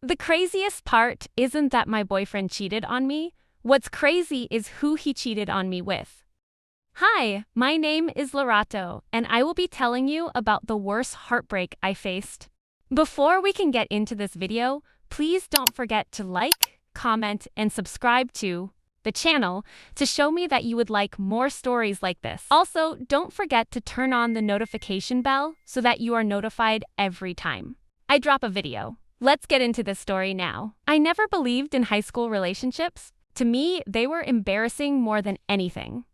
The craziest part isn't that my boyfriend cheated on me. What's crazy is who he cheated on me with. Hi, my name is Lorato, and I will be telling you about the worst heartbreak I faced. Before we can get into this video, please don't forget to like, comment, and subscribe to the channel to show me that you would like more stories like this. Also, don't forget to turn on the notification bell so that you are notified every time I drop a video. Let's get into this story now. I never believed in high school relationships. To me, they were embarrassing more than anything.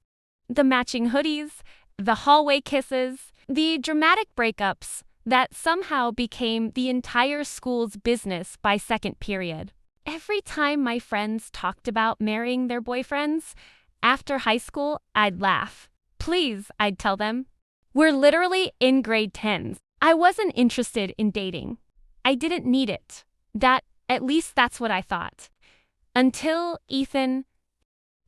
The matching hoodies, the hallway kisses, the dramatic breakups that somehow became the entire school's business by second period. Every time my friends talked about marrying their boyfriends, after high school, I'd laugh. Please, I'd tell them. We're literally in grade 10s. I wasn't interested in dating. I didn't need it. At least that's what I thought. Until Ethan.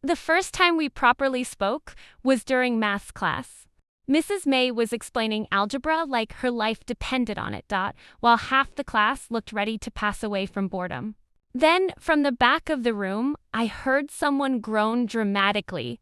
The first time we properly spoke was during maths class. Mrs. May was explaining algebra like her life depended on it, while half the class looked ready to pass away from boredom. Then, from the back of the room, I heard someone groan dramatically.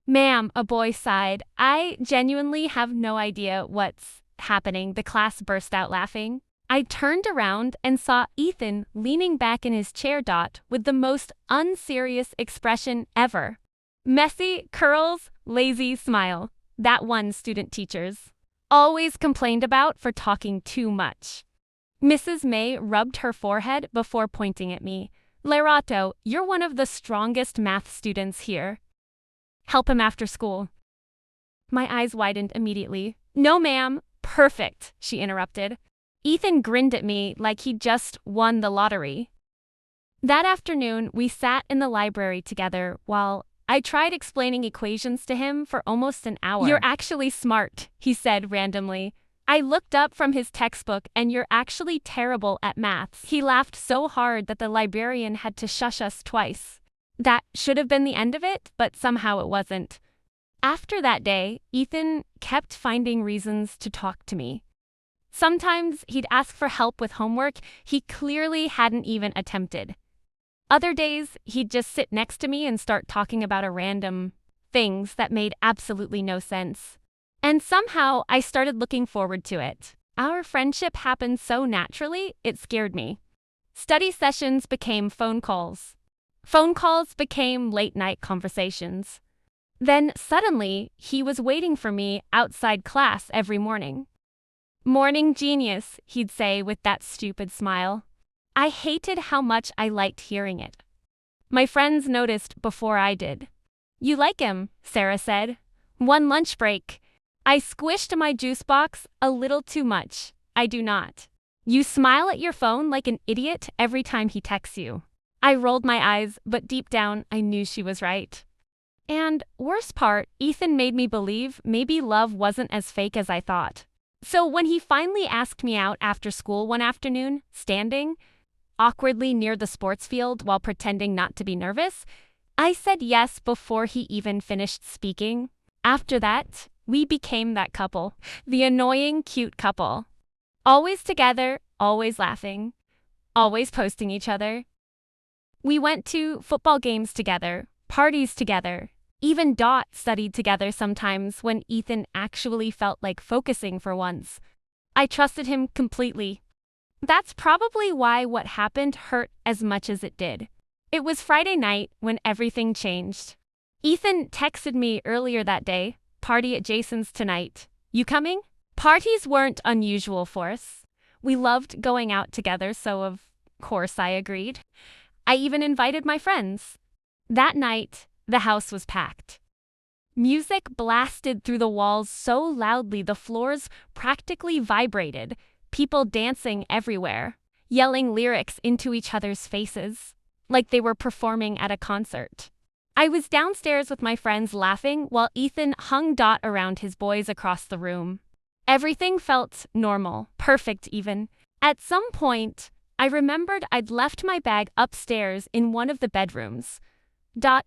Ma'am, a boy sighed. I genuinely have no idea what's happening. The class burst out laughing. I turned around and saw Ethan leaning back in his chair, with the most unserious expression ever. Messy, curls, lazy smile. That one student teachers always complained about for talking too much. Mrs. May rubbed her forehead before pointing at me. Lorato, you're one of the strongest math students here. Help him after school. My eyes widened immediately. No, ma'am. Perfect, she interrupted. Ethan grinned at me like he'd just won the lottery. That afternoon, we sat in the library together while I tried explaining equations to him for almost an hour. You're actually smart, he said randomly. I looked up from his textbook and you're actually terrible at maths. He laughed so hard that the librarian had to shush us twice. That should have been the end of it, but somehow it wasn't. After that day, Ethan kept finding reasons to talk to me. Sometimes he'd ask for help with homework he clearly hadn't even attempted. Other days, he'd just sit next to me and start talking about random things that made absolutely no sense. And somehow, I started looking forward to it. Our friendship happened so naturally, it scared me. Study sessions became phone calls. Phone calls became late-night conversations. Then, suddenly, he was waiting for me outside class every morning. Morning genius, he'd say with that stupid smile. I hated how much I liked hearing it. My friends noticed before I did. You like him, Sarah said. One lunch break. I squished my juice box a little too much. I do not. You smile at your phone like an idiot every time he texts you. I rolled my eyes, but deep down, I knew she was right. And worst part, Ethan made me believe maybe love wasn't as fake as I thought. So when he finally asked me out after school one afternoon, standing awkwardly near the sports field while pretending not to be nervous, I said yes before he even finished speaking. After that, we became that couple, the annoying, cute couple. Always together, always laughing, always posting each other. We went to football games together, parties together, even studied together sometimes when Ethan actually felt like focusing for once. I trusted him completely. That's probably why what happened hurt as much as it did. It was Friday night when everything changed. Ethan texted me earlier that day, party at Jason's tonight. You coming? Parties weren't unusual for us. We loved going out together, so of course I agreed. I even invited my friends. That night, the house was packed. Music blasted through the walls so loudly the floors practically vibrated, people dancing everywhere, yelling lyrics into each other's faces, like they were performing at a concert. I was downstairs with my friends laughing while Ethan hung around his boys across the room. Everything felt normal, perfect even. At some point, I remembered I'd left my bag upstairs in one of the bedrooms.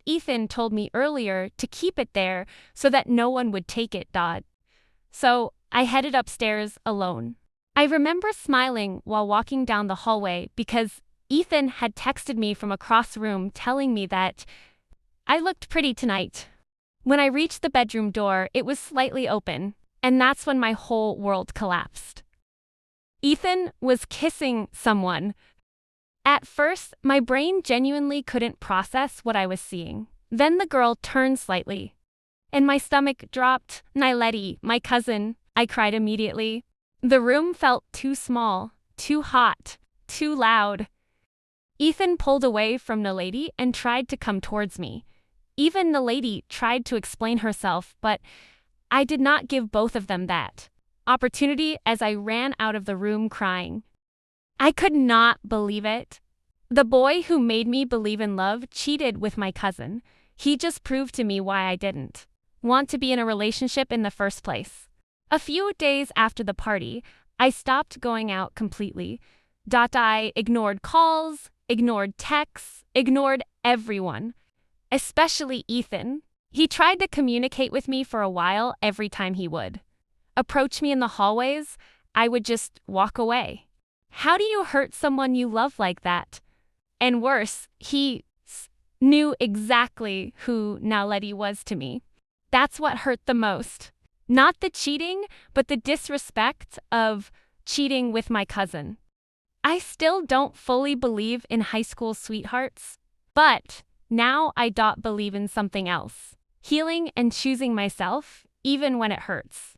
Ethan told me earlier to keep it there so that no one would take it. So I headed upstairs alone. I remember smiling while walking down the hallway because Ethan had texted me from across the room telling me that I looked pretty tonight. When I reached the bedroom door, it was slightly open, and that's when my whole world collapsed. Ethan was kissing someone. At first, my brain genuinely couldn't process what I was seeing. Then the girl turned slightly, and my stomach dropped. Nileti, my cousin, I cried immediately. The room felt too small, too hot, too loud. Ethan pulled away from Nileti and tried to come towards me. Even Nileti tried to explain herself, but I did not give both of them that opportunity as I ran out of the room crying. I could not believe it. The boy who made me believe in love cheated with my cousin. He just proved to me why I didn't want to be in a relationship in the first place. A few days after the party, I stopped going out completely. I ignored calls, ignored texts, ignored everyone, especially Ethan. He tried to communicate with me for a while every time he would approach me in the hallways. I would just walk away. How do you hurt someone you love like that? And worse, he knew exactly who Naledi was to me. That's what hurt the most. Not the cheating, but the disrespect of cheating with my cousin. I still don't fully believe in high school sweethearts, but now I don't believe in something else. Healing and choosing myself, even when it hurts.